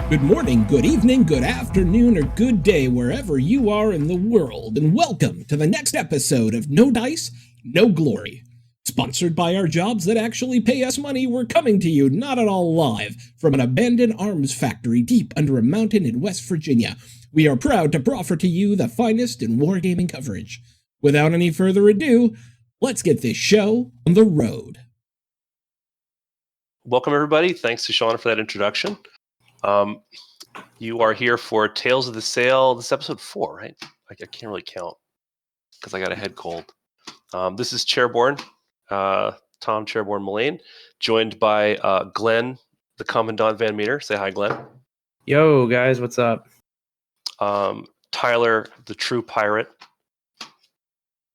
Good morning, good evening, good afternoon, or good day wherever you are in the world, and welcome to the next episode of No Dice, No Glory. Sponsored by our jobs that actually pay us money, we're coming to you not at all live from an abandoned arms factory deep under a mountain in West Virginia. We are proud to proffer to you the finest in wargaming coverage. Without any further ado, let's get this show on the road. Welcome, everybody. Thanks to Sean for that introduction. You are here for Tales of the Sale. This is episode 4, right? I can't really count because I got a head cold. This is Chairborne, Tom Chairborne Mullane, joined by Glenn, the Commandant Van Meter. Say hi, Glenn. Yo, guys, what's up? Tyler, the True Pirate.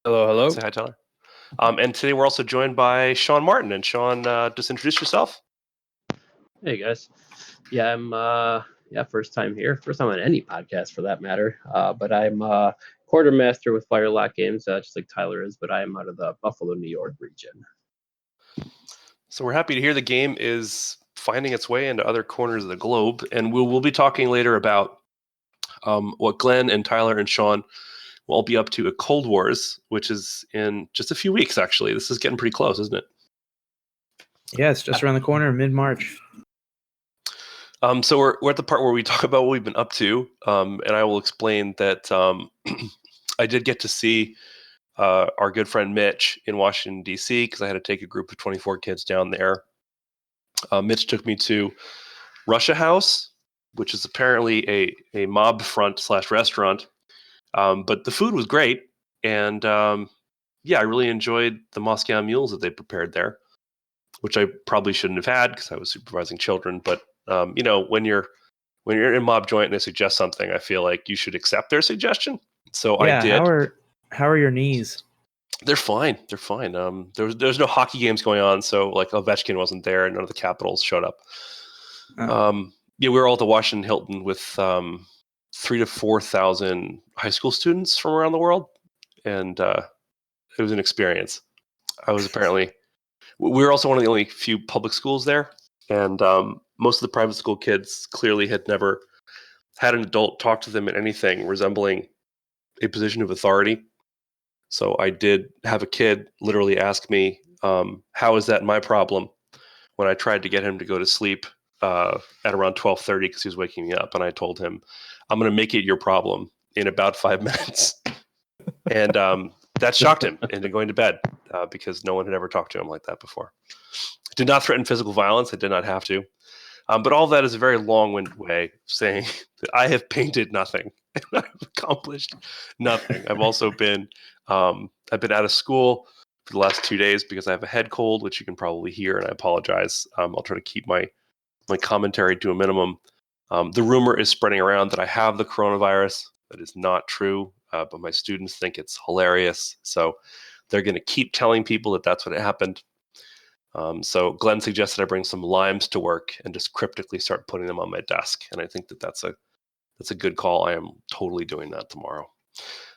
Hello, hello. Say hi, Tyler. And today we're also joined by Sean Martin. And Sean, just introduce yourself. Hey guys, yeah, I'm first time here, first time on any podcast for that matter. But I'm quartermaster with Firelock Games, just like Tyler is. But I am out of the Buffalo, New York region. So we're happy to hear the game is finding its way into other corners of the globe, and we'll be talking later about what Glenn and Tyler and Sean will all be up to at Cold Wars, which is in just a few weeks. Actually, this is getting pretty close, isn't it? Yeah, it's just around the corner, mid-March. So we're at the part where we talk about what we've been up to, and I will explain that I did get to see our good friend Mitch in Washington, D.C., because I had to take a group of 24 kids down there. Mitch took me to Russia House, which is apparently a mob front / restaurant, but the food was great, and I really enjoyed the Moscow mules that they prepared there, which I probably shouldn't have had because I was supervising children, but when you're in mob joint and they suggest something, I feel like you should accept their suggestion. So yeah, I did. How are your knees? They're fine. They're fine. There's no hockey games going on, so like Ovechkin wasn't there, and none of the Capitals showed up. We were all at the Washington Hilton with 3,000 to 4,000 high school students from around the world, and it was an experience. We were also one of the only few public schools there, and most of the private school kids clearly had never had an adult talk to them in anything resembling a position of authority. So I did have a kid literally ask me, how is that my problem, when I tried to get him to go to sleep at around 12:30 because he was waking me up. And I told him, I'm going to make it your problem in about 5 minutes. And that shocked him into going to bed because no one had ever talked to him like that before. I did not threaten physical violence. I did not have to. But all that is a very long-winded way of saying that I have painted nothing. I've accomplished nothing. I've also been I've been out of school for the last 2 days because I have a head cold, which you can probably hear, and I apologize. I'll try to keep my commentary to a minimum. The rumor is spreading around that I have the coronavirus. That is not true, but my students think it's hilarious. So they're going to keep telling people that that's what happened. So Glenn suggested I bring some limes to work and just cryptically start putting them on my desk. And I think that that's a good call. I am totally doing that tomorrow.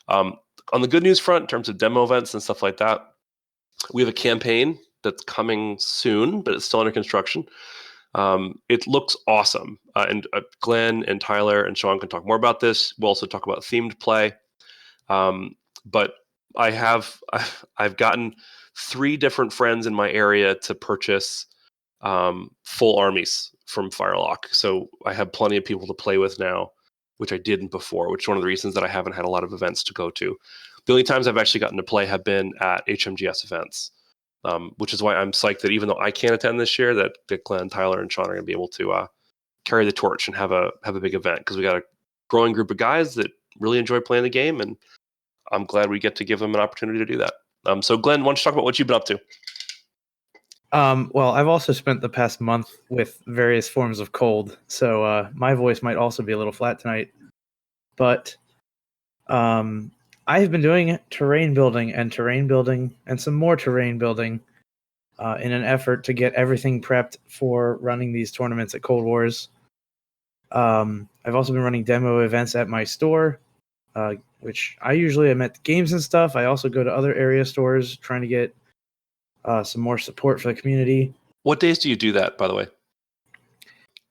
On the good news front, in terms of demo events and stuff like that, we have a campaign that's coming soon, but it's still under construction. It looks awesome. And Glenn and Tyler and Sean can talk more about this. We'll also talk about themed play. But I've gotten 3 different friends in my area to purchase full armies from Firelock. So I have plenty of people to play with now, which I didn't before, which is one of the reasons that I haven't had a lot of events to go to. The only times I've actually gotten to play have been at HMGS events, which is why I'm psyched that even though I can't attend this year, that Glenn, Tyler, and Sean are going to be able to carry the torch and have a big event, because we got a growing group of guys that really enjoy playing the game, and I'm glad we get to give them an opportunity to do that. So Glenn, why don't you talk about what you've been up to? Well, I've also spent the past month with various forms of cold, so my voice might also be a little flat tonight. But I have been doing terrain building and some more terrain building in an effort to get everything prepped for running these tournaments at Cold Wars. I've also been running demo events at my store, which I usually am at games and stuff. I also go to other area stores trying to get some more support for the community. What days do you do that, by the way?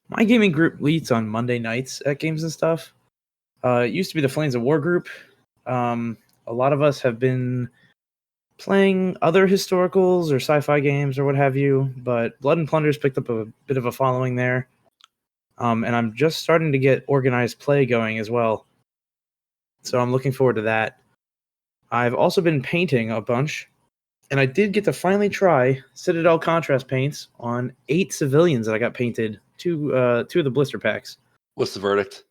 My gaming group meets on Monday nights at Games and Stuff. It used to be the Flames of War group. A lot of us have been playing other historicals or sci-fi games or what have you, but Blood and Plunder's picked up a bit of a following there. And I'm just starting to get organized play going as well. So I'm looking forward to that. I've also been painting a bunch, and I did get to finally try Citadel contrast paints on 8 civilians that I got painted, two of the blister packs. What's the verdict?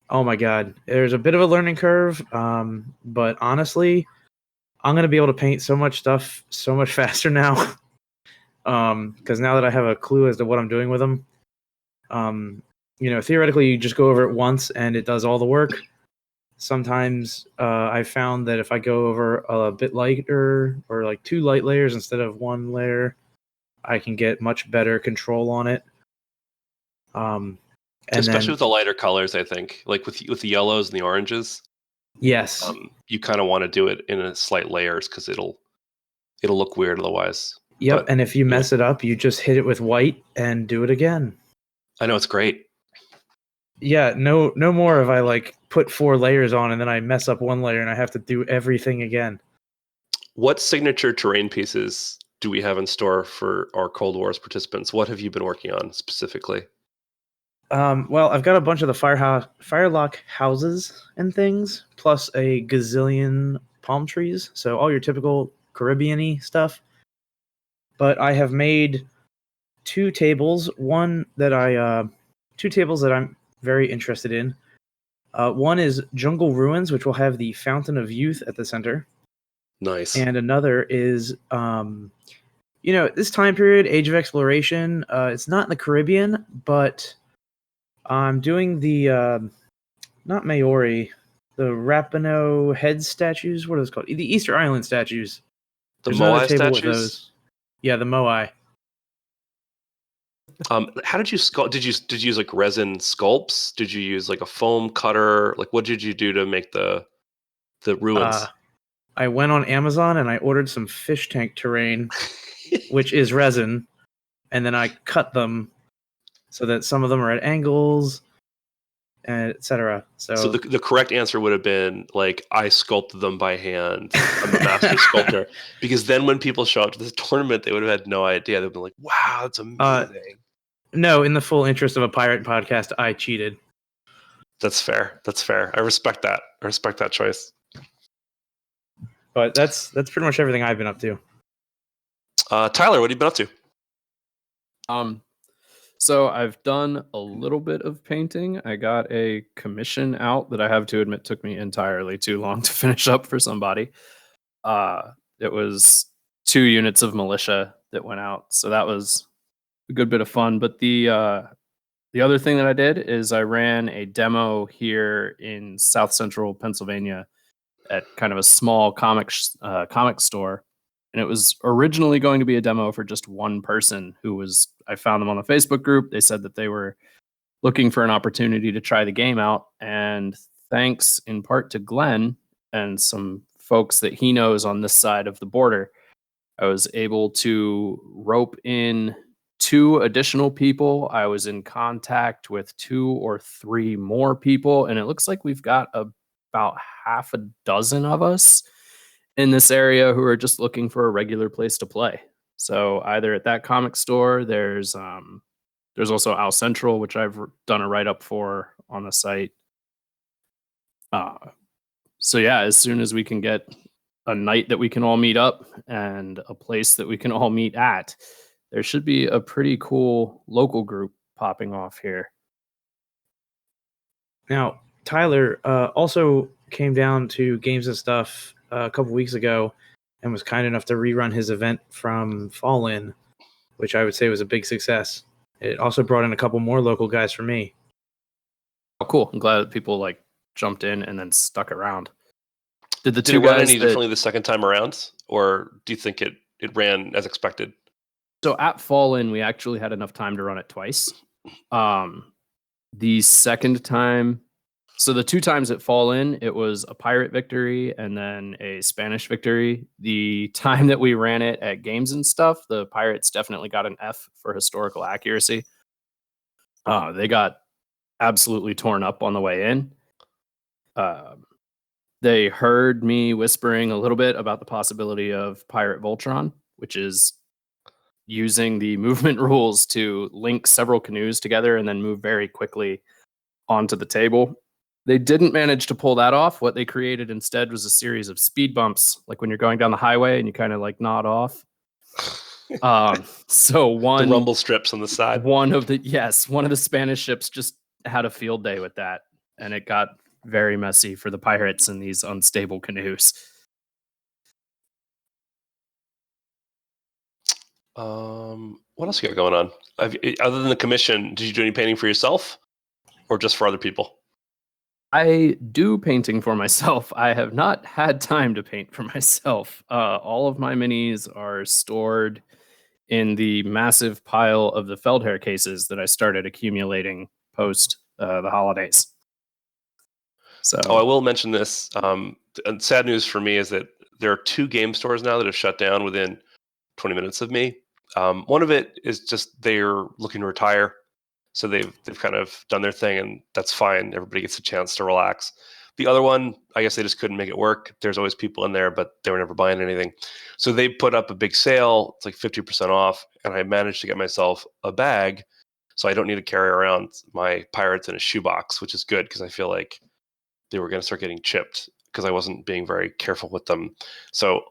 Oh my god, there's a bit of a learning curve, but honestly, I'm going to be able to paint so much stuff so much faster now, because now that I have a clue as to what I'm doing with them, theoretically you just go over it once and it does all the work. Sometimes I found that if I go over a bit lighter or like 2 light layers instead of 1 layer, I can get much better control on it. And especially then, with the lighter colors, I think, like with the yellows and the oranges. Yes. You kind of want to do it in a slight layers because it'll look weird otherwise. Yep, But, and if you mess it up, you just hit it with white and do it again. I know, it's great. Yeah, no more if I like put 4 layers on and then I mess up 1 layer and I have to do everything again. What signature terrain pieces do we have in store for our Cold Wars participants? What have you been working on specifically? Well, I've got a bunch of the Firelock houses and things, plus a gazillion palm trees. So all your typical Caribbean-y stuff. But I have made 2 tables. Two tables that I'm very interested in. One is Jungle Ruins, which will have the Fountain of Youth at the center. Nice. And another is, this time period, Age of Exploration. It's not in the Caribbean, but I'm doing the, not Maori, the Rapinoe head statues. What are those called? The Easter Island statues. The There's another Moai table with statues? those. Yeah, the Moai. How did you sculpt? Did you use like resin sculpts? Did you use like a foam cutter? Like, what did you do to make the ruins? I went on Amazon and I ordered some fish tank terrain, which is resin, and then I cut them so that some of them are at angles, and etc. So the correct answer would have been like, I sculpted them by hand. I'm a master sculptor. Because then when people show up to this tournament, they would have had no idea. They'd been like, wow, that's amazing. No, in the full interest of a pirate podcast, I cheated. That's fair. I respect that. I respect that choice. But that's pretty much everything I've been up to. Tyler, what have you been up to? So I've done a little bit of painting. I got a commission out that I have to admit took me entirely too long to finish up for somebody. It was 2 units of militia that went out, so that was a good bit of fun. But the other thing that I did is I ran a demo here in South Central Pennsylvania at kind of a small comic store. And it was originally going to be a demo for just one person I found them on the Facebook group. They said that they were looking for an opportunity to try the game out. And thanks in part to Glenn and some folks that he knows on this side of the border, I was able to rope in 2 additional people. I was in contact with 2 or 3 more people, and it looks like we've got about half a dozen of us in this area who are just looking for a regular place to play. So either at that comic store, there's also Al Central, which I've done a write-up for on the site. So yeah, as soon as we can get a night that we can all meet up and a place that we can all meet at, there should be a pretty cool local group popping off here. Now, Tyler also came down to Games and Stuff a couple weeks ago and was kind enough to rerun his event from Fall In, which I would say was a big success. It also brought in a couple more local guys for me. Oh, cool. I'm glad that people like jumped in and then stuck around. Did it run any differently the second time around? Or do you think it ran as expected? So at Fall In, we actually had enough time to run it twice. The second time, so the 2 times at Fall In, it was a pirate victory and then a Spanish victory. The time that we ran it at Games and Stuff, the pirates definitely got an F for historical accuracy. They got absolutely torn up on the way in. They heard me whispering a little bit about the possibility of Pirate Voltron, which is using the movement rules to link several canoes together and then move very quickly onto the table. They didn't manage to pull that off. What they created instead was a series of speed bumps, like when you're going down the highway and you kind of like nod off. So one the rumble strips on the side. One of the Spanish ships just had a field day with that, and it got very messy for the pirates in these unstable canoes. What else you got going on? Other than the commission, did you do any painting for yourself, or just for other people? I do painting for myself. I have not had time to paint for myself. All of my minis are stored in the massive pile of the Feldherr cases that I started accumulating post the holidays. So, I will mention this. And sad news for me is that there are 2 game stores now that have shut down within 20 minutes of me. One of it is just they're looking to retire, so they've kind of done their thing, and that's fine. Everybody gets a chance to relax. The other one, I guess they just couldn't make it work. There's always people in there, but they were never buying anything. So they put up a big sale. It's like 50% off, and I managed to get myself a bag, so I don't need to carry around my pirates in a shoebox, which is good because I feel like they were going to start getting chipped because I wasn't being very careful with them. So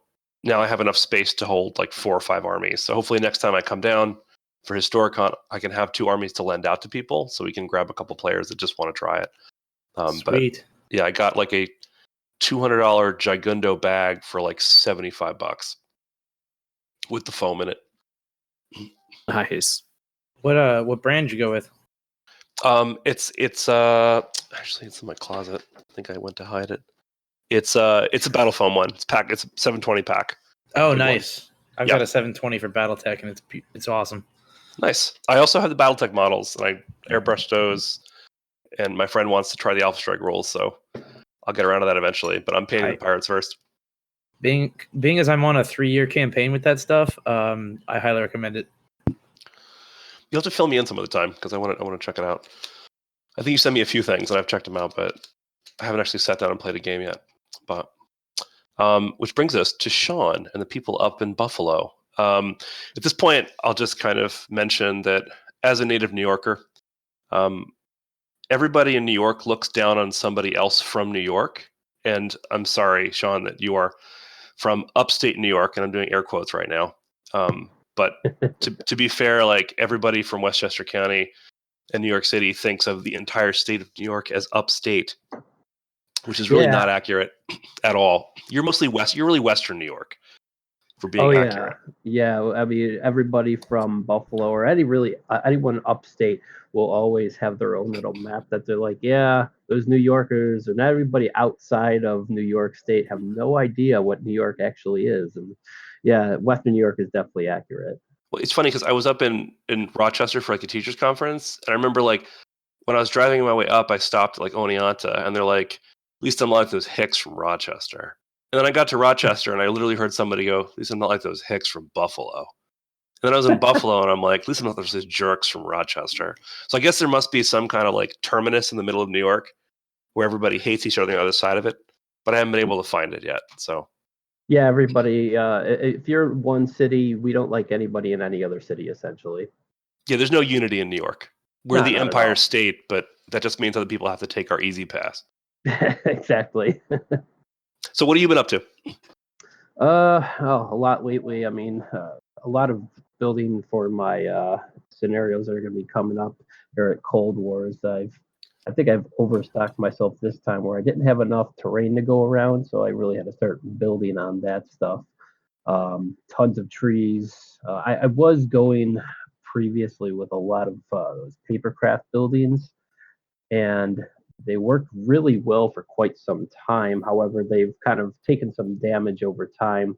now I have enough space to hold like 4 or 5 armies. So hopefully next time I come down for Historicon, I can have 2 armies to lend out to people, so we can grab a couple players that just want to try it. Sweet. But yeah, I got like a $200 Gigundo bag for like $75 with the foam in it. nice. What brand did you go with? It's actually it's in my closet. I think I went to hide it. It's a battle foam one. It's a 720 pack. Oh, Big nice. I've got a 720 for BattleTech, and it's awesome. Nice. I also have the BattleTech models, and I airbrushed those. And my friend wants to try the Alpha Strike rules, so I'll get around to that eventually. But I'm painting the pirates first. Being as I'm on a 3-year campaign with that stuff, I highly recommend it. You'll have to fill me in some other time because I want to check it out. I think you sent me a few things, and I've checked them out, but I haven't actually sat down and played a game yet. But which brings us to Sean and the people up in Buffalo. At this point, I'll just kind of mention that as a native New Yorker, everybody in New York looks down on somebody else from New York. And I'm sorry, Sean, that you are from upstate New York, and I'm doing air quotes right now. But to be fair, like everybody from Westchester County and New York City thinks of the entire state of New York as upstate, which is really not accurate at all. You're mostly You're really Western New York, for being accurate. Yeah. I mean, everybody from Buffalo or anyone upstate will always have their own little map that they're like, yeah, those New Yorkers and everybody outside of New York State have no idea what New York actually is. And yeah, Western New York is definitely accurate. Well, it's funny because I was up in Rochester for like a teachers conference, and I remember like when I was driving my way up, I stopped at like Oneonta, and they're like, "At least I'm not like those hicks from Rochester." And then I got to Rochester, and I literally heard somebody go, "At least I'm not like those hicks from Buffalo." And then I was in Buffalo, and I'm like, "At least I'm not those jerks from Rochester." So I guess there must be some kind of like terminus in the middle of New York where everybody hates each other on the other side of it, but I haven't been able to find it yet. So. Yeah, everybody. If you're one city, we don't like anybody in any other city, essentially. Yeah, there's no unity in New York. We're the Not at Empire all. State, but that just means other people have to take our easy pass. Exactly. So what have you been up to? A lot lately. I mean, a lot of building for my scenarios that are going to be coming up here at Cold Wars. I think I've overstocked myself this time where I didn't have enough terrain to go around, so I really had to start building on that stuff. Tons of trees. I was going previously with a lot of those papercraft buildings, and they worked really well for quite some time. However, they've kind of taken some damage over time,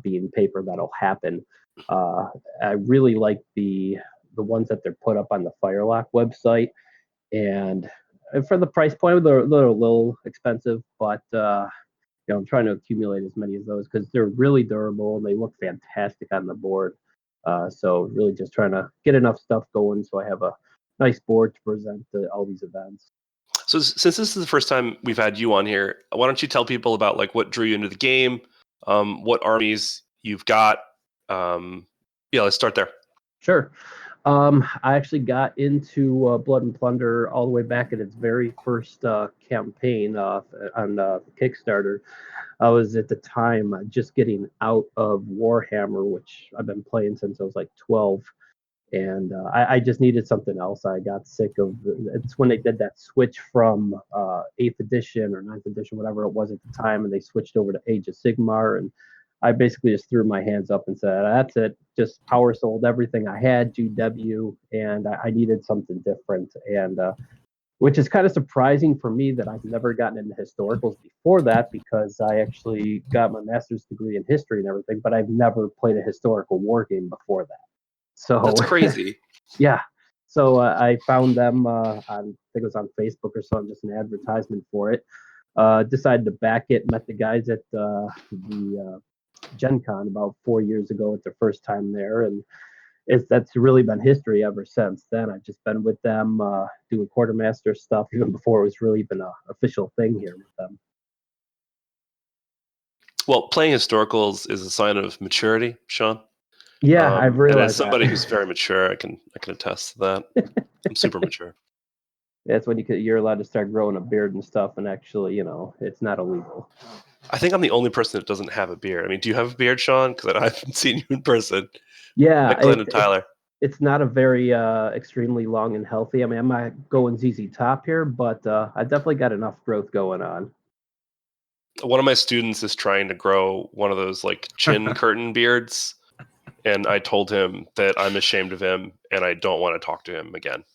being paper that'll happen. I really like the ones that they're put up on the Firelock website, and for the price point, they're a little expensive, but I'm trying to accumulate as many of those because they're really durable and they look fantastic on the board. So really just trying to get enough stuff going so I have a nice board to present all these events. So since this is the first time we've had you on here, why don't you tell people about like what drew you into the game, what armies you've got? Let's start there. Sure. I actually got into Blood and Plunder all the way back at its very first campaign on Kickstarter. I was at the time just getting out of Warhammer, which I've been playing since I was like 12. And I just needed something else. I got sick of it's when they did that switch from 8th edition or 9th edition, whatever it was at the time, and they switched over to Age of Sigmar. And I basically just threw my hands up and said, that's it. Just power sold everything I had, GW, and I needed something different. And which is kind of surprising for me that I've never gotten into historicals before that, because I actually got my master's degree in history and everything, but I've never played a historical war game before that. So that's crazy. Yeah. So I found them on, I think it was on Facebook or something, just an advertisement for it. Decided to back it. Met the guys at the Gen Con about 4 years ago. It's their first time there, and that's really been history ever since then. I've just been with them doing quartermaster stuff even before it was really even an official thing here with them. Well, playing historicals is a sign of maturity, Sean. Yeah, I've realized. And as somebody who's very mature, I can attest to that. I'm super mature. That's when you're allowed to start growing a beard and stuff, and actually, it's not illegal. I think I'm the only person that doesn't have a beard. I mean, do you have a beard, Sean? Because I haven't seen you in person. Yeah, like Glenn and Tyler. It's not a very extremely long and healthy. I mean, I'm not going ZZ Top here, but I definitely got enough growth going on. One of my students is trying to grow one of those like chin curtain beards. And I told him that I'm ashamed of him and I don't want to talk to him again.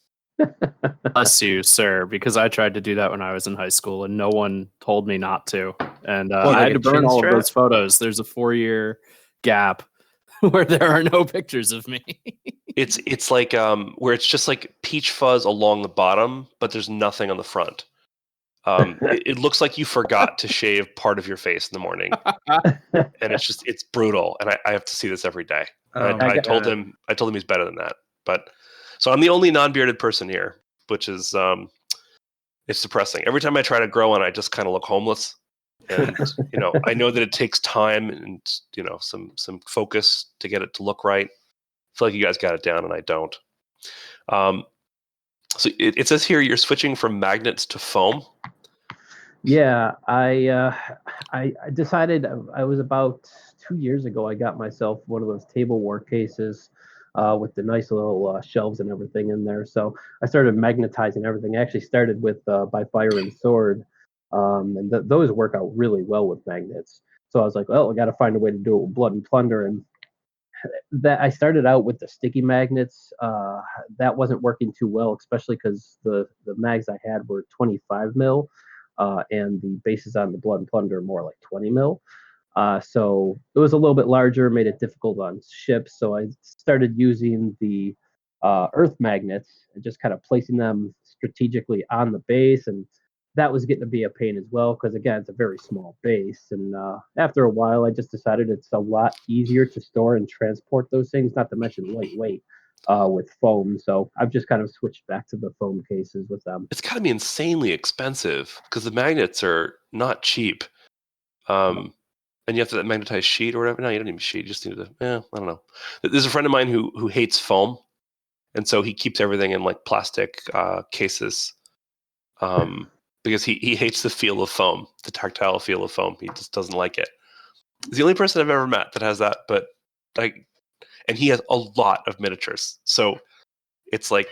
Bless you, sir, because I tried to do that when I was in high school and no one told me not to. And I had to burn all of those photos. There's a 4-year gap where there are no pictures of me. It's like where it's just like peach fuzz along the bottom, but there's nothing on the front. It looks like you forgot to shave part of your face in the morning, and it's brutal. And I have to see this every day. I told him he's better than that. But so I'm the only non-bearded person here, which is it's depressing. Every time I try to grow one, I just kind of look homeless. And I know that it takes time and some focus to get it to look right. I feel like you guys got it down, and I don't. So it says here you're switching from magnets to foam. Yeah, I decided I was about 2 years ago. I got myself one of those table war cases with the nice little shelves and everything in there. So I started magnetizing everything. I actually started with By Fire and Sword, and those work out really well with magnets. So I was like, well, I got to find a way to do it with Blood and Plunder, and that I started out with the sticky magnets. That wasn't working too well, especially because the mags I had were 25 mil. And the bases on the Blood and Plunder are more like 20 mil. So it was a little bit larger, made it difficult on ships. So I started using the Earth magnets and just kind of placing them strategically on the base. And that was getting to be a pain as well, because again, it's a very small base. And after a while, I just decided it's a lot easier to store and transport those things, not to mention lightweight. With foam, so I've just kind of switched back to the foam cases with them. It's got to be insanely expensive because the magnets are not cheap. And you have to magnetize sheet or whatever. No, you don't need a sheet. You just need to. I don't know. There's a friend of mine who hates foam, and so he keeps everything in like plastic cases, because he hates the feel of foam, the tactile feel of foam. He just doesn't like it. He's the only person I've ever met that has that, but and he has a lot of miniatures. So it's like,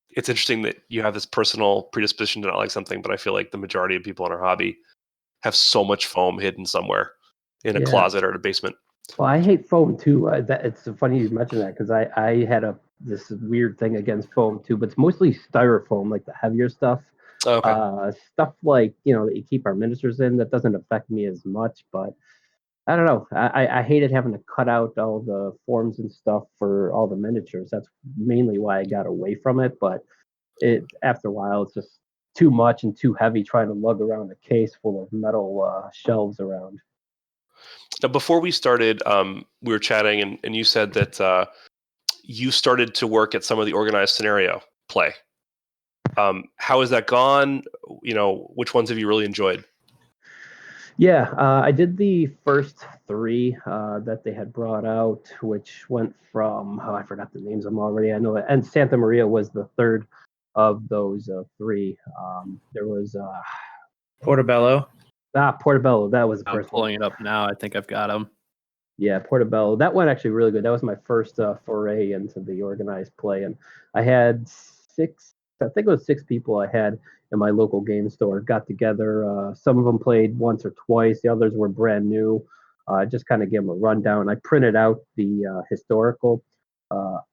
it's interesting that you have this personal predisposition to not like something, but I feel like the majority of people in our hobby have so much foam hidden somewhere in a closet or in a basement. Well, I hate foam too. It's funny you mention that, because I had this weird thing against foam too, but it's mostly styrofoam, like the heavier stuff. Okay. Stuff like, that you keep our miniatures in, that doesn't affect me as much, but I don't know. I hated having to cut out all the forms and stuff for all the miniatures. That's mainly why I got away from it. But after a while, it's just too much and too heavy trying to lug around a case full of metal shelves around. Now, before we started, we were chatting, and you said that you started to work at some of the organized scenario play. How has that gone? Which ones have you really enjoyed? Yeah, I did the first three that they had brought out, which went from, I forgot the names of them already. I know it. And Santa Maria was the third of those three. There was Portobello. Portobello. That was the I'm first one. pulling it up now. I think I've got them. Yeah, Portobello. That one actually really good. That was my first foray into the organized play, and I had six. I think it was six people I had in my local game store. Got together. Some of them played once or twice. The others were brand new. Just kind of give them a rundown. I printed out the historical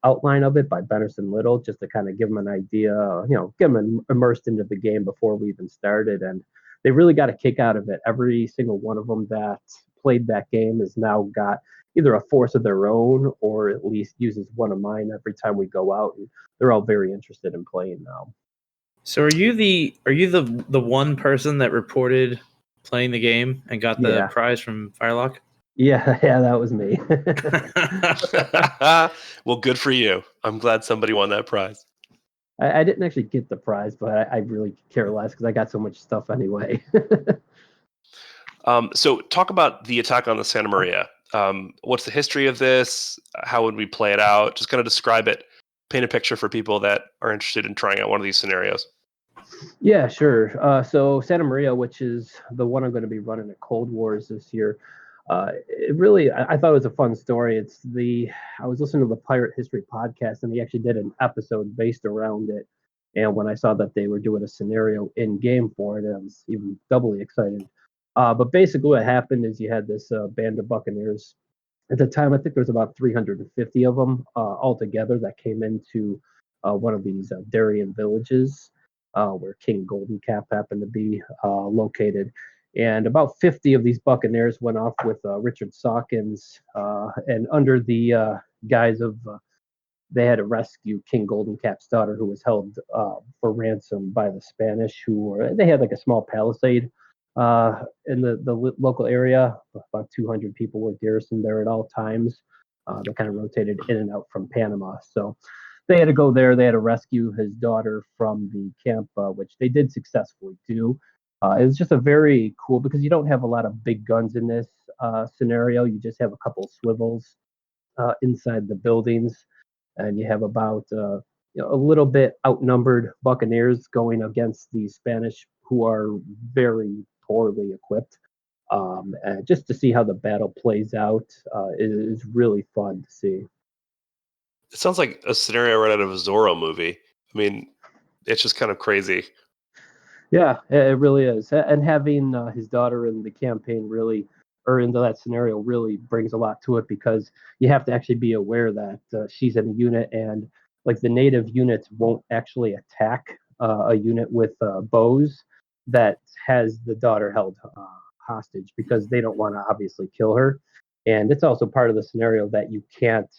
outline of it by Benderson Little, just to kind of give them an idea. Get them immersed into the game before we even started, and they really got a kick out of it. Every single one of them that played that game has now got either a force of their own or at least uses one of mine every time we go out, and they're all very interested in playing now. So are you the one person that reported playing the game and got the Yeah. prize from Firelock? Yeah, that was me. Well, good for you. I'm glad somebody won that prize. I didn't actually get the prize, but I really care less because I got so much stuff anyway. So talk about the attack on the Santa Maria. What's the history of this? How would we play it out? Just kind of describe it. Paint a picture for people that are interested in trying out one of these scenarios. Yeah, sure. So Santa Maria, which is the one I'm going to be running at Cold Wars this year, it really, I thought it was a fun story. I was listening to the Pirate History podcast, and they actually did an episode based around it. And when I saw that they were doing a scenario in game for it, I was even doubly excited. But basically, what happened is you had this band of Buccaneers. At the time, I think there was about 350 of them altogether that came into one of these Darien villages where King Golden Cap happened to be located. And about 50 of these Buccaneers went off with Richard Sawkins, and under the guise of they had to rescue King Golden Cap's daughter, who was held for ransom by the Spanish, they had like a small palisade in the local area. About 200 people were garrisoned there at all times. They kind of rotated in and out from Panama. So they had to go there. They had to rescue his daughter from the camp, which they did successfully do. It was just a very cool because you don't have a lot of big guns in this scenario. You just have a couple swivels inside the buildings, and you have about a little bit outnumbered Buccaneers going against the Spanish, who are very poorly equipped. And just to see how the battle plays out is really fun to see. It sounds like a scenario right out of a Zorro movie. I mean, it's just kind of crazy. Yeah, it really is. And having his daughter in the campaign really, or into that scenario, really brings a lot to it because you have to actually be aware that she's in a unit, and like the native units won't actually attack a unit with bows that has the daughter held hostage because they don't want to obviously kill her. And it's also part of the scenario that you can't,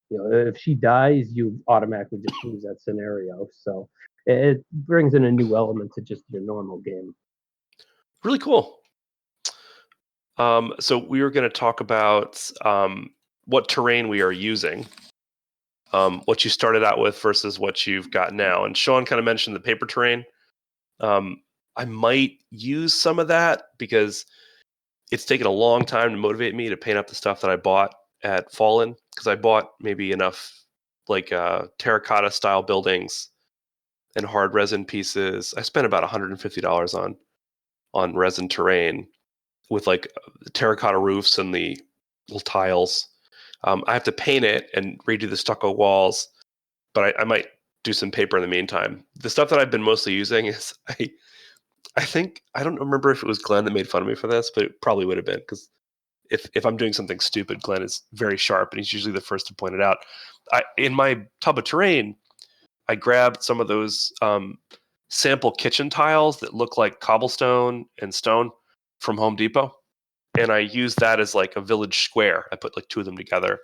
if she dies, you automatically just lose that scenario. So it brings in a new element to just your normal game. Really cool. So we were going to talk about what terrain we are using, what you started out with versus what you've got now. And Sean kind of mentioned the paper terrain. I might use some of that because it's taken a long time to motivate me to paint up the stuff that I bought at Fallen, because I bought maybe enough like terracotta style buildings and hard resin pieces. I spent about $150 on resin terrain with like terracotta roofs and the little tiles. I have to paint it and redo the stucco walls, but I might do some paper in the meantime. The stuff that I've been mostly using is I think I don't remember if it was Glenn that made fun of me for this, but it probably would have been because if I'm doing something stupid, Glenn is very sharp and he's usually the first to point it out. In my tub of terrain, I grabbed some of those sample kitchen tiles that look like cobblestone and stone from Home Depot, and I used that as like a village square. I put like two of them together.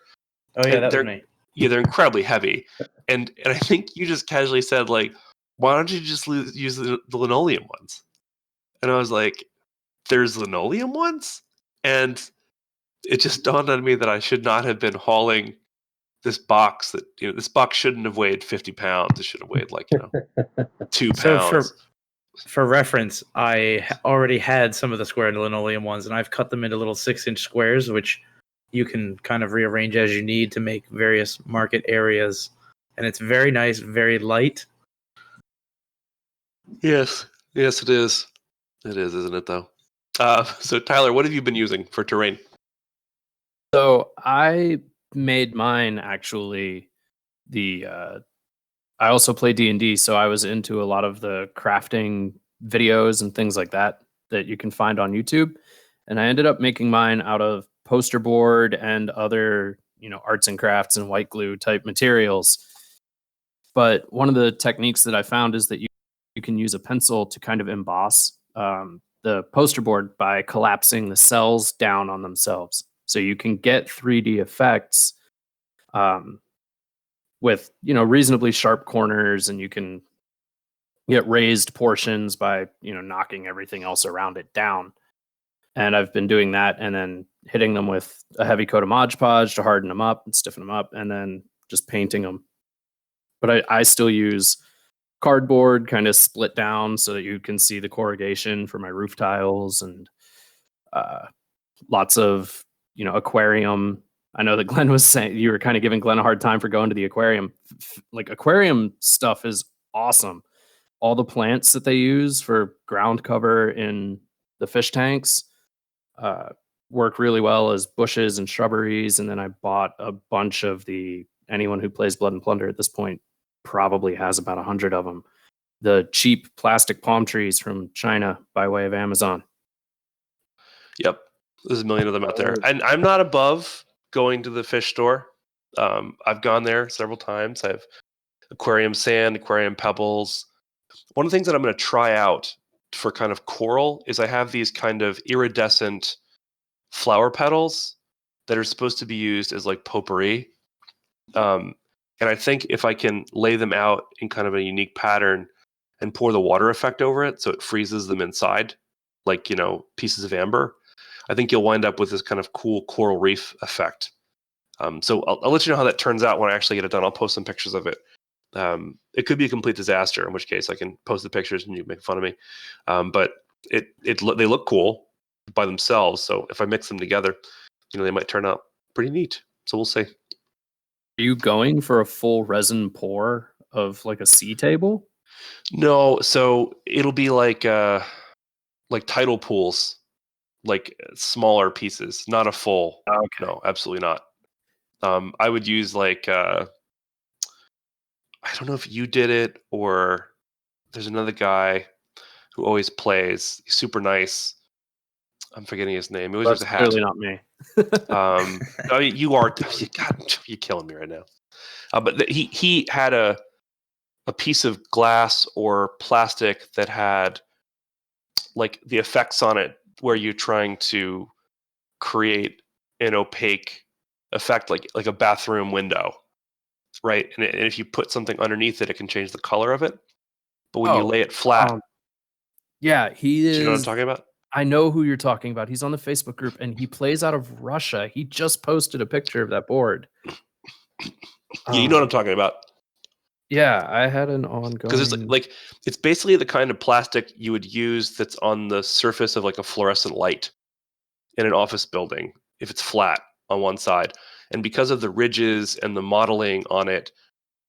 Oh yeah, And that was me. Yeah, they're incredibly heavy, and I think you just casually said like, "Why don't you just use the linoleum ones?" And I was like, "There's linoleum ones," and it just dawned on me that I should not have been hauling this box that this box shouldn't have weighed 50 pounds. It should have weighed like 2 So pounds. for reference, I already had some of the square linoleum ones, and I've cut them into little 6-inch squares, which you can kind of rearrange as you need to make various market areas. And it's very nice, very light. Yes, it is. It is, isn't it though? So Tyler, what have you been using for terrain? So I made mine actually I also play D&D, so I was into a lot of the crafting videos and things like that you can find on YouTube. And I ended up making mine out of poster board and other, arts and crafts and white glue type materials. But one of the techniques that I found is that you can use a pencil to kind of emboss the poster board by collapsing the cells down on themselves. So you can get 3D effects with reasonably sharp corners, and you can get raised portions by knocking everything else around it down. And I've been doing that and then hitting them with a heavy coat of Mod Podge to harden them up and stiffen them up, and then just painting them. But I still use cardboard kind of split down so that you can see the corrugation for my roof tiles, and lots of aquarium. I know that Glenn was saying you were kind of giving Glenn a hard time for going to the aquarium. Like, aquarium stuff is awesome. All the plants that they use for ground cover in the fish tanks work really well as bushes and shrubberies. And then I bought a bunch of anyone who plays Blood and Plunder at this point probably has about 100 of them. The cheap plastic palm trees from China by way of Amazon. Yep. There's a million of them out there. And I'm not above going to the fish store. I've gone there several times. I have aquarium sand, aquarium pebbles. One of the things that I'm going to try out for kind of coral is I have these kind of iridescent flower petals that are supposed to be used as like potpourri. And I think if I can lay them out in kind of a unique pattern and pour the water effect over it so it freezes them inside, like, pieces of amber, I think you'll wind up with this kind of cool coral reef effect. So I'll let you know how that turns out when I actually get it done. I'll post some pictures of it. It could be a complete disaster, in which case I can post the pictures and you make fun of me. But they look cool by themselves. So if I mix them together, they might turn out pretty neat. So we'll see. Are you going for a full resin pour of like a sea table? No, so it'll be like tidal pools, like smaller pieces, not a full. Okay. No, absolutely not. I would use like I don't know if you did it or there's another guy who always plays. He's super nice. I'm forgetting his name. He always wears a hat. Clearly not me. I mean, you are. God, you're killing me right now. But he had a piece of glass or plastic that had like the effects on it where you're trying to create an opaque effect, like a bathroom window, right? And if you put something underneath it, it can change the color of it. But when you lay it flat, yeah, he is. Do you know what I'm talking about? I know who you're talking about. He's on the Facebook group and he plays out of Russia. He just posted a picture of that board. Yeah, you know what I'm talking about. Yeah, I had an ongoing. Because it's basically the kind of plastic you would use that's on the surface of like a fluorescent light in an office building if it's flat on one side. And because of the ridges and the modeling on it,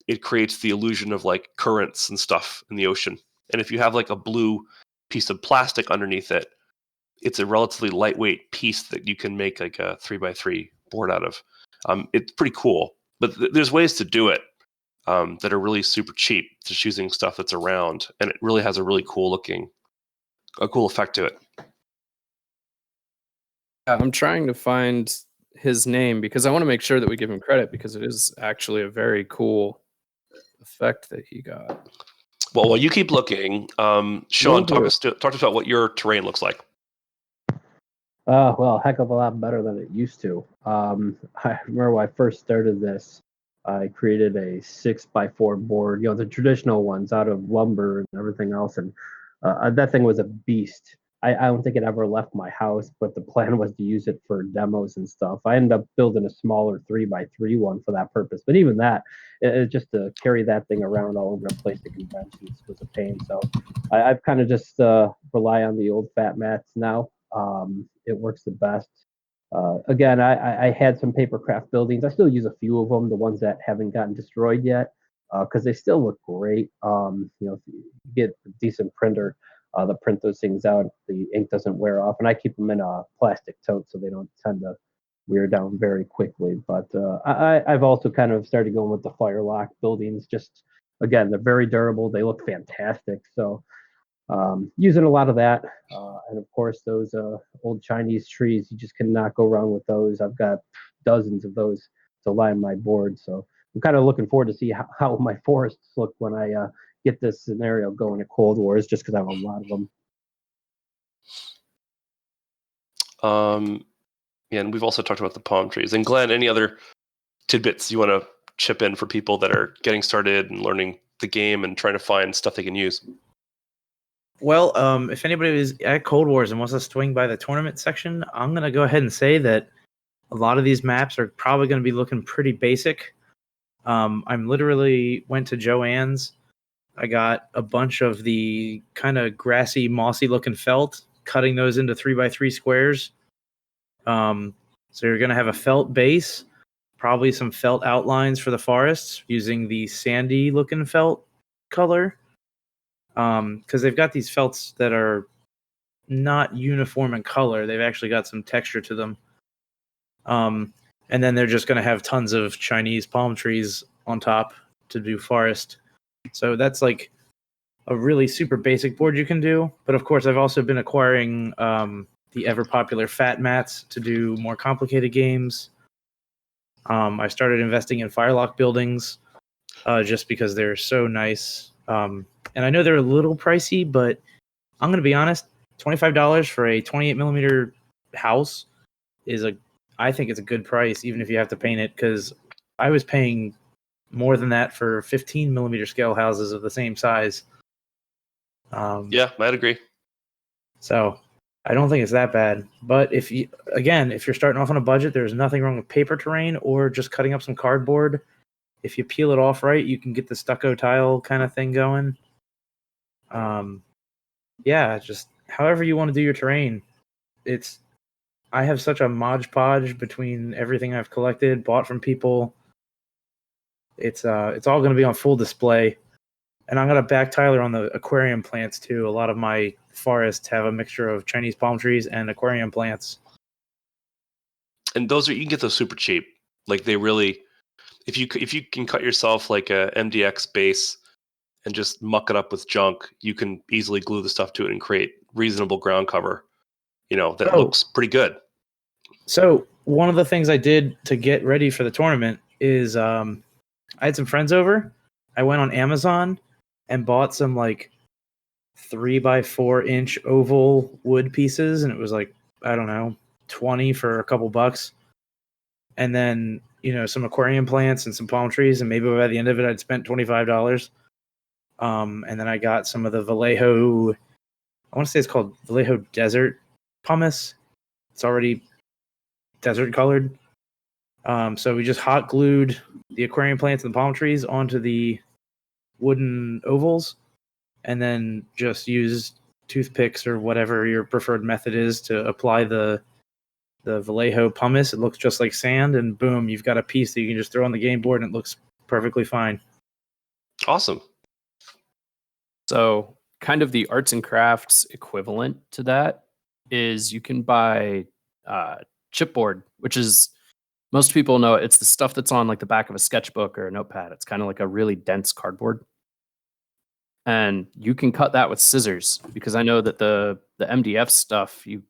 it creates the illusion of like currents and stuff in the ocean. And if you have like a blue piece of plastic underneath it, it's a relatively lightweight piece that you can make like a 3x3 board out of. It's pretty cool, but there's ways to do it that are really super cheap, just using stuff that's around, and it really has a really cool effect to it. I'm trying to find his name because I want to make sure that we give him credit because it is actually a very cool effect that he got. Well, while you keep looking, Sean, talk to us about what your terrain looks like. Well, a heck of a lot better than it used to. I remember when I first started this, I created a 6x4 board, the traditional ones out of lumber and everything else, and that thing was a beast. I don't think it ever left my house, but the plan was to use it for demos and stuff. I ended up building a smaller 3x3 one for that purpose. But even that, just to carry that thing around all over the place to conventions was a pain. So I've kind of just rely on the old fat mats now. It works the best. Again, I had some papercraft buildings. I still use a few of them, the ones that haven't gotten destroyed yet, because they still look great. If you get a decent printer, to print those things out, the ink doesn't wear off, and I keep them in a plastic tote so they don't tend to wear down very quickly. But I've also kind of started going with the Firelock buildings. Just again, they're very durable. They look fantastic. So using a lot of that, and of course those old Chinese trees. You just cannot go wrong with those. I've got dozens of those to line my board. So I'm kind of looking forward to see how my forests look when I get this scenario going at Cold Wars, just because I have a lot of them. Yeah, and we've also talked about the palm trees. And Glenn, any other tidbits you want to chip in for people that are getting started and learning the game and trying to find stuff they can use? Well, if anybody is at Cold Wars and wants to swing by the tournament section, I'm going to go ahead and say that a lot of these maps are probably going to be looking pretty basic. I'm literally went to Joann's. I got a bunch of the kind of grassy, mossy looking felt, cutting those into 3x3 squares. So you're going to have a felt base, probably some felt outlines for the forests using the sandy looking felt color. Because they've got these felts that are not uniform in color. They've actually got some texture to them. And then they're just going to have tons of Chinese palm trees on top to do forest. So that's like a really super basic board you can do. But of course, I've also been acquiring the ever popular fat mats to do more complicated games. I started investing in Firelock buildings just because they're so nice. And I know they're a little pricey, but I'm going to be honest, $25 for a 28 millimeter house I think it's a good price, even if you have to paint it, because I was paying more than that for 15 millimeter scale houses of the same size. Yeah, I'd agree. So I don't think it's that bad. But if you're starting off on a budget, there's nothing wrong with paper terrain or just cutting up some cardboard. If you peel it off right, you can get the stucco tile kind of thing going. Yeah, just however you want to do your terrain. I have such a modge podge between everything I've collected, bought from people. It's all going to be on full display. And I'm going to back Tyler on the aquarium plants too. A lot of my forests have a mixture of Chinese palm trees and aquarium plants. And you can get those super cheap. Like they really, if you can cut yourself like a MDX base and just muck it up with junk, you can easily glue the stuff to it and create reasonable ground cover. That looks pretty good. So one of the things I did to get ready for the tournament is I had some friends over. I went on Amazon and bought some like 3x4 inch oval wood pieces, and it was like, I don't know, 20 for a couple bucks. And then, some aquarium plants and some palm trees, and maybe by the end of it I'd spent $25. And then I got some of the Vallejo, I want to say it's called Vallejo Desert pumice. It's already desert colored. So we just hot glued the aquarium plants and the palm trees onto the wooden ovals, and then just used toothpicks or whatever your preferred method is to apply the Vallejo pumice. It looks just like sand, and boom, you've got a piece that you can just throw on the game board and it looks perfectly fine. Awesome. So kind of the arts and crafts equivalent to that is you can buy chipboard, which is, most people know it's the stuff that's on like the back of a sketchbook or a notepad. It's kind of like a really dense cardboard. And you can cut that with scissors, because I know that the MDF stuff, you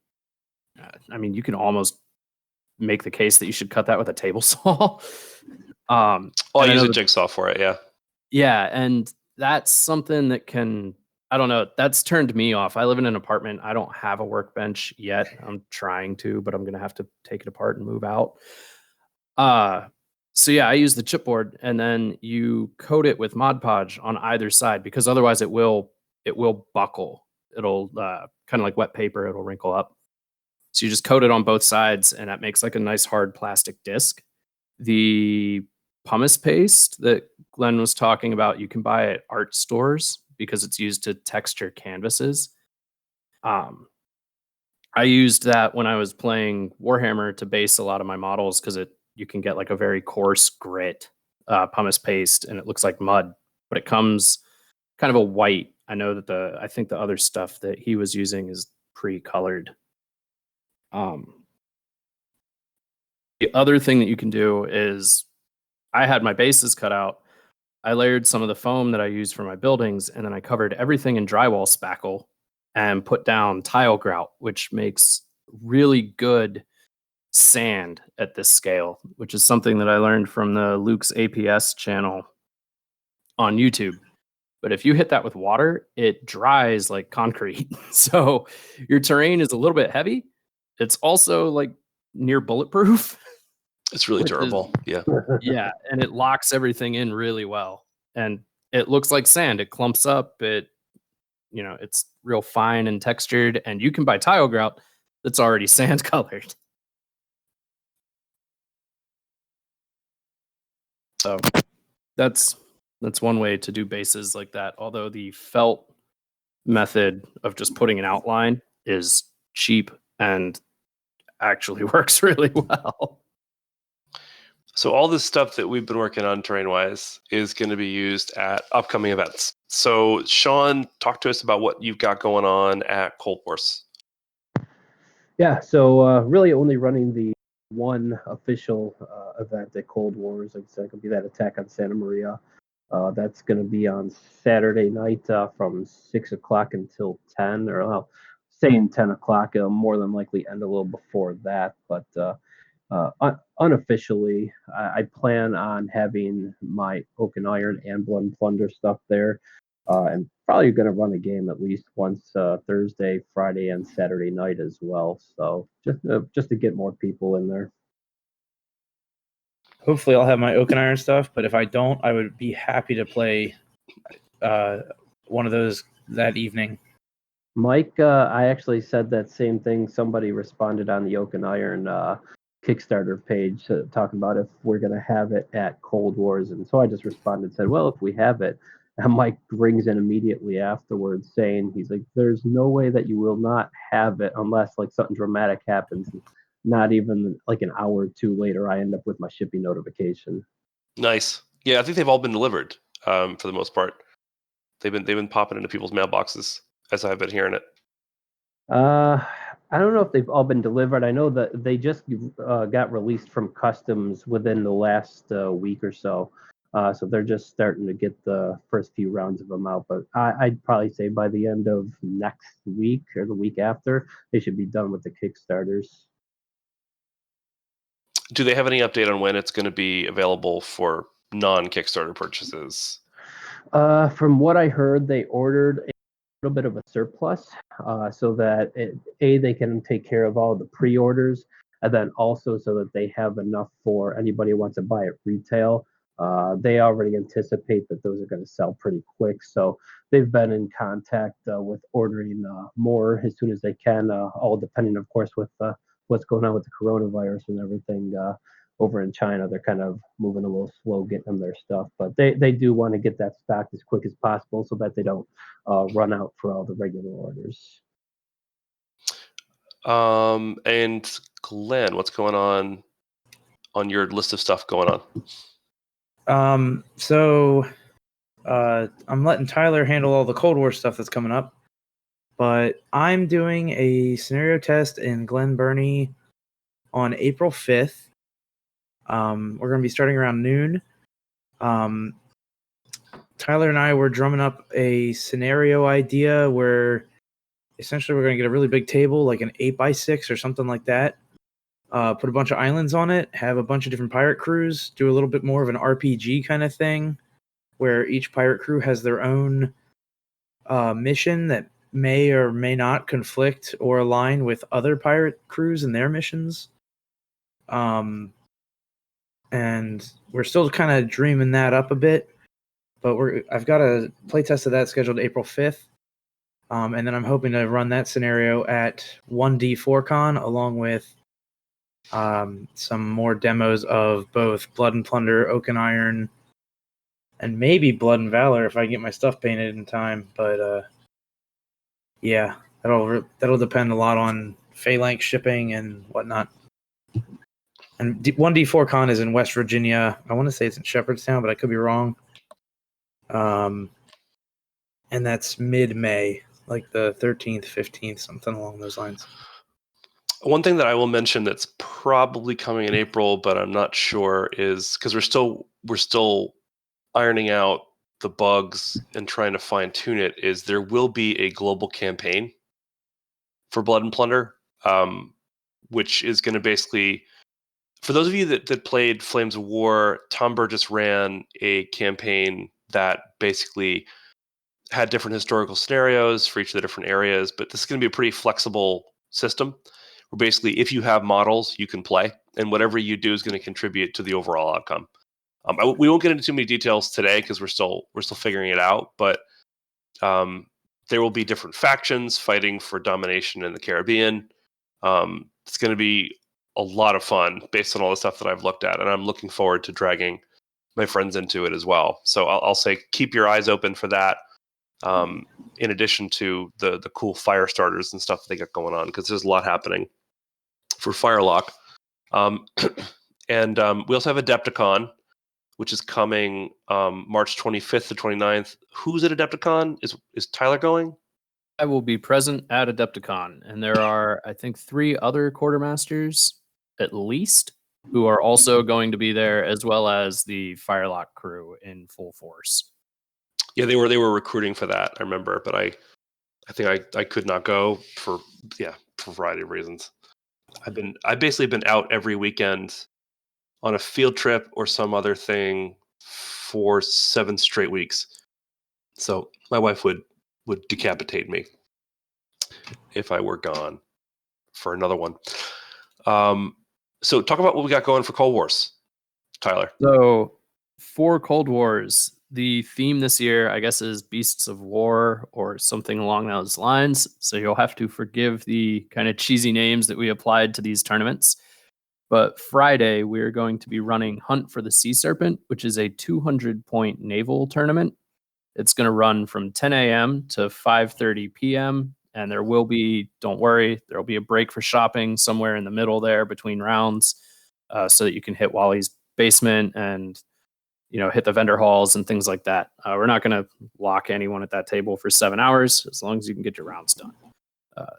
can almost make the case that you should cut that with a table saw. I use a jigsaw for it, yeah. Yeah, and that's something that I don't know, that's turned me off. I live in an apartment. I don't have a workbench yet. I'm trying to, but I'm going to have to take it apart and move out. So yeah, I use the chipboard, and then you coat it with Mod Podge on either side, because otherwise it will buckle. it'll kind of like wet paper, it'll wrinkle up. So you just coat it on both sides, and that makes like a nice hard plastic disc. The pumice paste that Glenn was talking about, you can buy at art stores because it's used to texture canvases. I used that when I was playing Warhammer to base a lot of my models because you can get like a very coarse grit pumice paste, and it looks like mud, but it comes kind of a white. I know that I think the other stuff that he was using is pre-colored. The other thing that you can do is, I had my bases cut out. I layered some of the foam that I used for my buildings, and then I covered everything in drywall spackle and put down tile grout, which makes really good sand at this scale, which is something that I learned from the Luke's APS channel on YouTube. But if you hit that with water, it dries like concrete. So your terrain is a little bit heavy. It's also like near bulletproof. It's really durable. Yeah. Yeah, and it locks everything in really well. And it looks like sand. It clumps up. It's real fine and textured, and you can buy tile grout that's already sand colored. So that's one way to do bases like that. Although the felt method of just putting an outline is cheap and actually works really well. So all this stuff that we've been working on terrain-wise is going to be used at upcoming events. So Sean, talk to us about what you've got going on at Cold Wars. Yeah, so really only running the one official event at Cold Wars. Like I said, it could be that attack on Santa Maria. That's going to be on Saturday night from 6 o'clock until 10, or saying 10 o'clock. It'll more than likely end a little before that, but unofficially, I plan on having my Oak and Iron and Blood and Plunder stuff there, and probably going to run a game at least once Thursday, Friday, and Saturday night as well. So just to get more people in there. Hopefully, I'll have my Oak and Iron stuff, but if I don't, I would be happy to play one of those that evening. Mike, I actually said that same thing. Somebody responded on the Oak and Iron Kickstarter page talking about if we're going to have it at Cold Wars. And so I just responded and said, well, if we have it, and Mike rings in immediately afterwards saying, he's like, there's no way that you will not have it unless like something dramatic happens. Not even like an hour or two later, I end up with my shipping notification. Nice. Yeah, I think they've all been delivered for the most part. They've been popping into people's mailboxes as I've been hearing it. I don't know if they've all been delivered. I know that they just got released from customs within the last week or so. So they're just starting to get the first few rounds of them out. But I'd probably say by the end of next week or the week after, they should be done with the Kickstarters. Do they have any update on when it's going to be available for non-Kickstarter purchases? From what I heard, they ordered a little bit of a surplus so that they can take care of all the pre-orders, and then also so that they have enough for anybody who wants to buy it retail. They already anticipate that those are going to sell pretty quick, so they've been in contact with ordering more as soon as they can, all depending, of course, with what's going on with the coronavirus and everything over in China. They're kind of moving a little slow getting them their stuff, but they do want to get that stocked as quick as possible so that they don't run out for all the regular orders. And Glenn, what's going on your list of stuff going on? So I'm letting Tyler handle all the Cold War stuff that's coming up, but I'm doing a scenario test in Glen Burnie on April 5th. We're going to be starting around noon. Tyler and I were drumming up a scenario idea where essentially we're going to get a really big table, like an 8x6 or something like that. Put a bunch of islands on it, have a bunch of different pirate crews, do a little bit more of an RPG kind of thing, where each pirate crew has their own mission that may or may not conflict or align with other pirate crews and their missions. And we're still kind of dreaming that up a bit, but I've got a playtest of that scheduled April 5th. And then I'm hoping to run that scenario at 1D4Con along with some more demos of both Blood and Plunder, Oak and Iron, and maybe Blood and Valor if I get my stuff painted in time. But yeah, that'll depend a lot on Phalanx shipping and whatnot. And 1D4Con is in West Virginia. I want to say it's in Shepherdstown, but I could be wrong. And that's mid-May, like the 13th, 15th, something along those lines. One thing that I will mention that's probably coming in April, but I'm not sure, is because we're still ironing out the bugs and trying to fine tune it, is there will be a global campaign for Blood and Plunder, which is going to basically, for those of you that played Flames of War, Tom Burgess ran a campaign that basically had different historical scenarios for each of the different areas, but this is going to be a pretty flexible system where basically if you have models, you can play, and whatever you do is going to contribute to the overall outcome. We won't get into too many details today because we're still figuring it out, but there will be different factions fighting for domination in the Caribbean. It's going to be a lot of fun based on all the stuff that I've looked at, and I'm looking forward to dragging my friends into it as well. So I'll say keep your eyes open for that. In addition to the cool fire starters and stuff they got going on, because there's a lot happening for Firelock. And we also have Adepticon, which is coming March 25th to 29th. Who's at Adepticon? Is Tyler going? I will be present at Adepticon, and there are, I think, 3 other quartermasters at least who are also going to be there, as well as the Firelock crew in full force. Yeah, they were recruiting for that, I remember, but I think I could not go for a variety of reasons. I've basically been out every weekend on a field trip or some other thing for 7 straight weeks. So my wife would decapitate me if I were gone for another one. So talk about what we got going for Cold Wars, Tyler. So for Cold Wars, the theme this year, I guess, is Beasts of War or something along those lines. So you'll have to forgive the kind of cheesy names that we applied to these tournaments. But Friday, we're going to be running Hunt for the Sea Serpent, which is a 200-point naval tournament. It's going to run from 10 a.m. to 5:30 p.m. And there will be, don't worry, there will be a break for shopping somewhere in the middle there between rounds, so that you can hit Wally's basement and hit the vendor halls and things like that. We're not going to lock anyone at that table for 7 hours, as long as you can get your rounds done.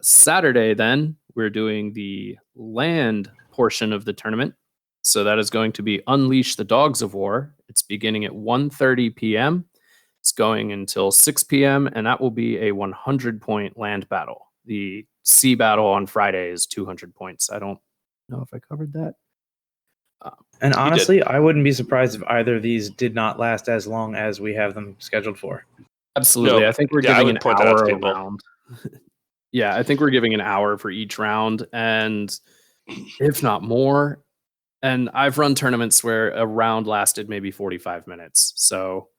Saturday, then, we're doing the land portion of the tournament. So that is going to be Unleash the Dogs of War. It's beginning at 1:30 p.m. It's going until 6 p.m., and that will be a 100-point land battle. The sea battle on Friday is 200 points. I don't know if I covered that. And honestly, I wouldn't be surprised if either of these did not last as long as we have them scheduled for. Absolutely. No, I think we're giving an hour a round. Yeah, I think we're giving an hour for each round, and if not more. And I've run tournaments where a round lasted maybe 45 minutes. So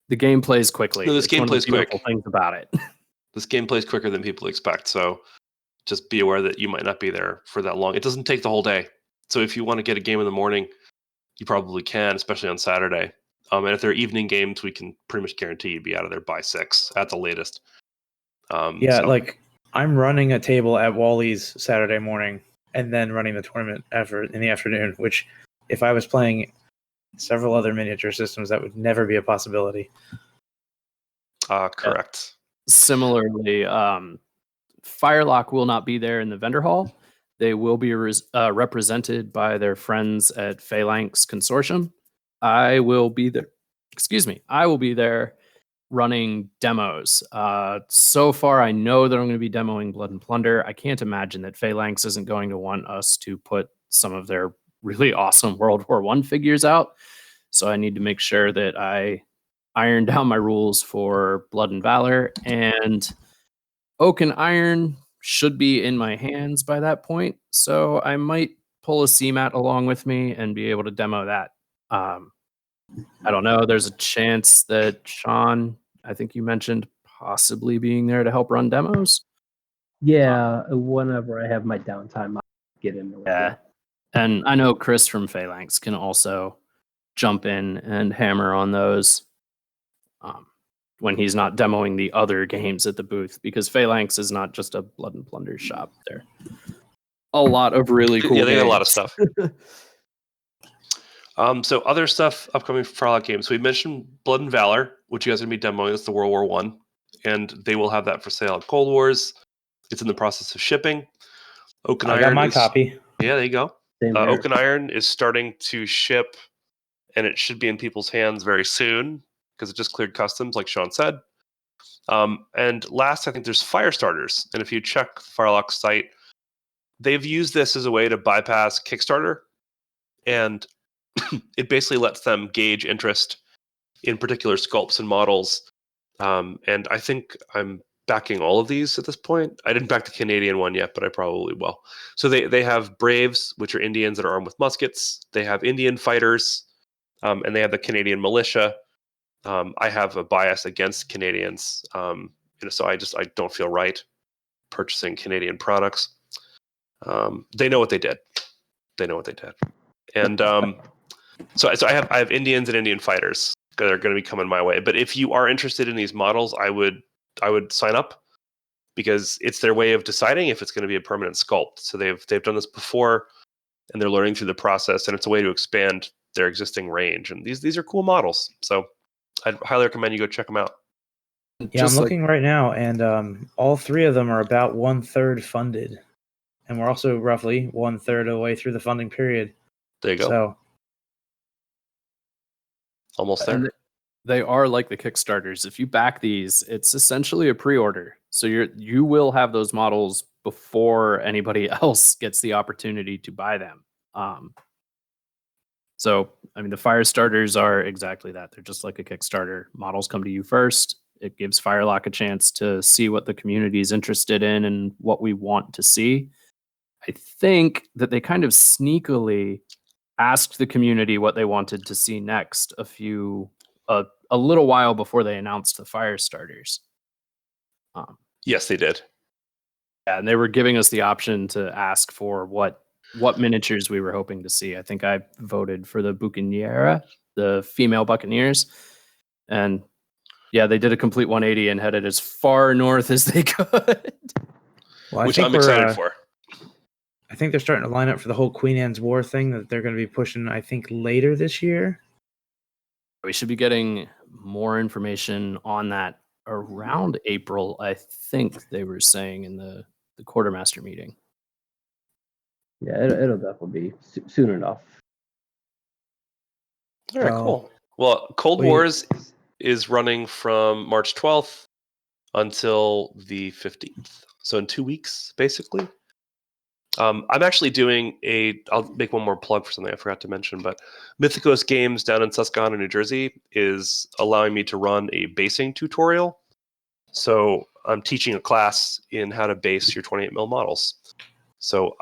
the game plays quickly. No, this game plays quick. Things about it. This game plays quicker than people expect. So just be aware that you might not be there for that long. It doesn't take the whole day. So if you want to get a game in the morning, you probably can, especially on Saturday. And if they're evening games, we can pretty much guarantee you'd be out of there by 6 at the latest. Like I'm running a table at Wally's Saturday morning and then running the tournament in the afternoon, which if I was playing several other miniature systems, that would never be a possibility. Correct. Similarly, Firelock will not be there in the vendor hall. They will be represented by their friends at Phalanx Consortium. I will be there. I will be there running demos. So far, I know that I'm going to be demoing Blood and Plunder. I can't imagine that Phalanx isn't going to want us to put some of their really awesome World War I figures out. So I need to make sure that I iron down my rules for Blood and Valor, and Oak and Iron should be in my hands by that point. So I might pull a CMAT along with me and be able to demo that. I don't know. There's a chance that Sean, I think you mentioned, possibly being there to help run demos. Yeah, whenever I have my downtime, I'll get in there. Yeah. And I know Chris from Phalanx can also jump in and hammer on those when he's not demoing the other games at the booth, because Phalanx is not just a Blood and Plunder shop. There a lot of really cool Yeah, they got a lot of games. stuff. So other stuff upcoming for Firelog games. We mentioned Blood and Valor, which you guys are going to be demoing. It's the World War One, and they will have that for sale at Cold Wars. It's in the process of shipping. Oak and I Iron got my is, copy. Yeah, there you go. Same here. Oak and Iron is starting to ship, and it should be in people's hands very soon because it just cleared customs, like Sean said. And last, I think there's Firestarters, and if you check the Firelock site, they've used this as a way to bypass Kickstarter, and it basically lets them gauge interest in particular sculpts and models. And I think I'm backing all of these at this point. I didn't back the Canadian one yet, but I probably will. So they have Braves, which are Indians that are armed with muskets. They have Indian fighters, and they have the Canadian militia. I have a bias against Canadians, so I don't feel right purchasing Canadian products. They know what they did. And so I have Indians and Indian fighters that are going to be coming my way. But if you are interested in these models, I would sign up, because it's their way of deciding if it's going to be a permanent sculpt. So they've done this before, and they're learning through the process, and it's a way to expand their existing range. And these are cool models. So I'd highly recommend you go check them out. Yeah, I'm looking right now, and all three of them are about 1/3 funded, and we're also roughly 1/3 of the way through the funding period. There you go. So almost there. And they are like the Kickstarters. If you back these, it's essentially a pre-order. So you will have those models before anybody else gets the opportunity to buy them. So I mean, the Firestarters are exactly that. They're just like a Kickstarter. Models come to you first. It gives Firelock a chance to see what the community is interested in and what we want to see. I think that they kind of sneakily asked the community what they wanted to see next a little while before they announced the Firestarters. Yes, they did. Yeah, and they were giving us the option to ask for what miniatures we were hoping to see. I think I voted for the Buccaneera, the female Buccaneers, and yeah, they did a complete 180 and headed as far north as they could. well, Which I'm excited for. I think they're starting to line up for the whole Queen Anne's War thing that they're going to be pushing, I think, later this year. We should be getting more information on that around April, I think they were saying in the quartermaster meeting. Yeah, it'll definitely be soon enough. All right, cool. Well, Cold Wars is running from March 12th until the 15th. So in 2 weeks, basically. I'm actually doing I'll make one more plug for something I forgot to mention, but Mythicos Games down in Susquehanna, New Jersey is allowing me to run a basing tutorial. So I'm teaching a class in how to base your 28mm models. So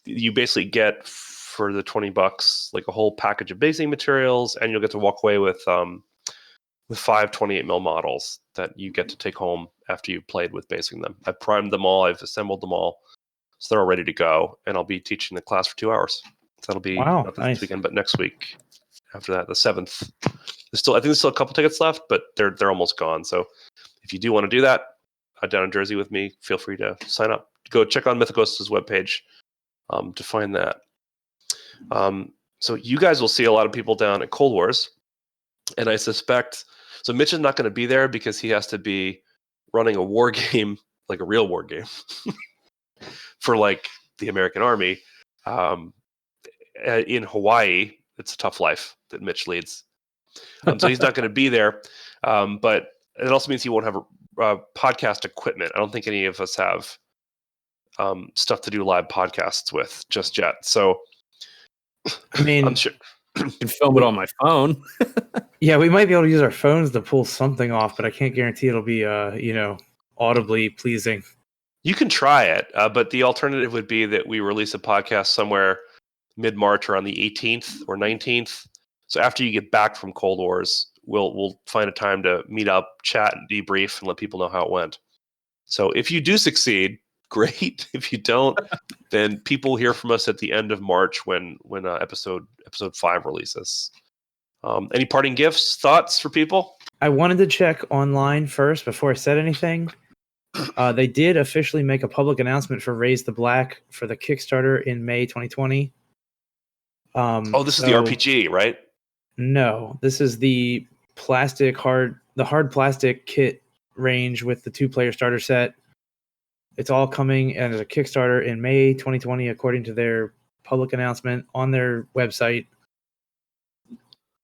you basically get for the $20 like a whole package of basing materials, and you'll get to walk away with 5 28mm models that you get to take home after you've played with basing them. I've primed them all, I've assembled them all, so they're all ready to go, and I'll be teaching the class for 2 hours. So that'll be not this weekend, but next week. After that, the 7th. I think there's still a couple tickets left, but they're almost gone. So if you do want to do that down in Jersey with me, feel free to sign up. Go check on Mythicos' webpage to find that. So you guys will see a lot of people down at Cold Wars, and I suspect so Mitch is not going to be there because he has to be running a war game, like a real war game, for like the American Army in Hawaii. It's a tough life that Mitch leads, so he's not going to be there. But it also means he won't have podcast equipment. I don't think any of us have stuff to do live podcasts with just yet. So, I mean, I'm sure I can film it on my phone. Yeah, we might be able to use our phones to pull something off, but I can't guarantee it'll be, audibly pleasing. You can try it, but the alternative would be that we release a podcast somewhere mid-March or on the 18th or 19th. So after you get back from Cold Wars, we'll find a time to meet up, chat, and debrief, and let people know how it went. So if you do succeed, great. If you don't, then people hear from us at the end of March when episode 5 releases. Any parting gifts, thoughts for people? I wanted to check online first before I said anything. They did officially make a public announcement for Raise the Black for the Kickstarter in May 2020. This is the RPG, right? No, this is the hard plastic kit range with the 2-player starter set. It's all coming as a Kickstarter in May 2020, according to their public announcement on their website.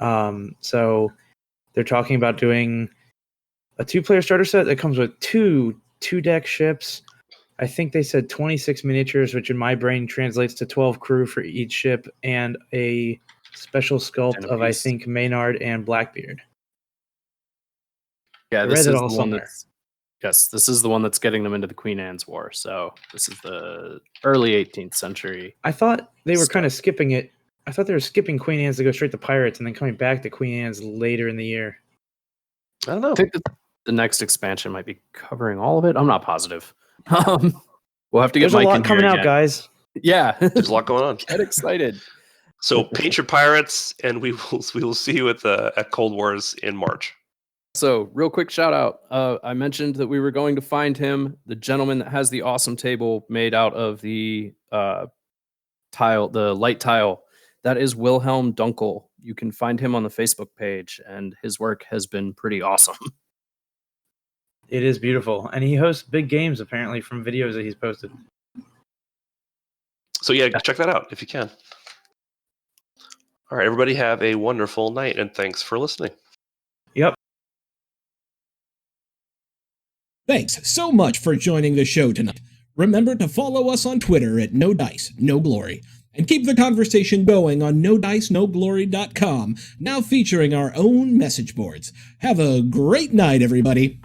So they're talking about doing a 2-player starter set that comes with two deck ships. I think they said 26 miniatures, which in my brain translates to 12 crew for each ship, and a special sculpt of, I think, Maynard and Blackbeard. Yeah, this is the one that's... Yes, this is the one that's getting them into the Queen Anne's War. So this is the early 18th century. I thought they were kind of skipping it. I thought they were skipping Queen Anne's to go straight to Pirates and then coming back to Queen Anne's later in the year. I don't know. I think that the next expansion might be covering all of it. I'm not positive. We'll have to get There's Mike a lot in coming here out, again. guys. Yeah, there's a lot going on. Get excited. So paint your pirates, and we will see you at Cold Wars in March. So, real quick shout out. I mentioned that we were going to find him, the gentleman that has the awesome table made out of the tile, the light tile. That is Wilhelm Dunkel. You can find him on the Facebook page, and his work has been pretty awesome. It is beautiful. And he hosts big games, apparently, from videos that he's posted. So, yeah, check that out if you can. All right, everybody have a wonderful night, and thanks for listening. Yep. Thanks so much for joining the show tonight. Remember to follow us on Twitter at No Dice, No Glory, and keep the conversation going on NoDiceNoGlory.com, now featuring our own message boards. Have a great night, everybody.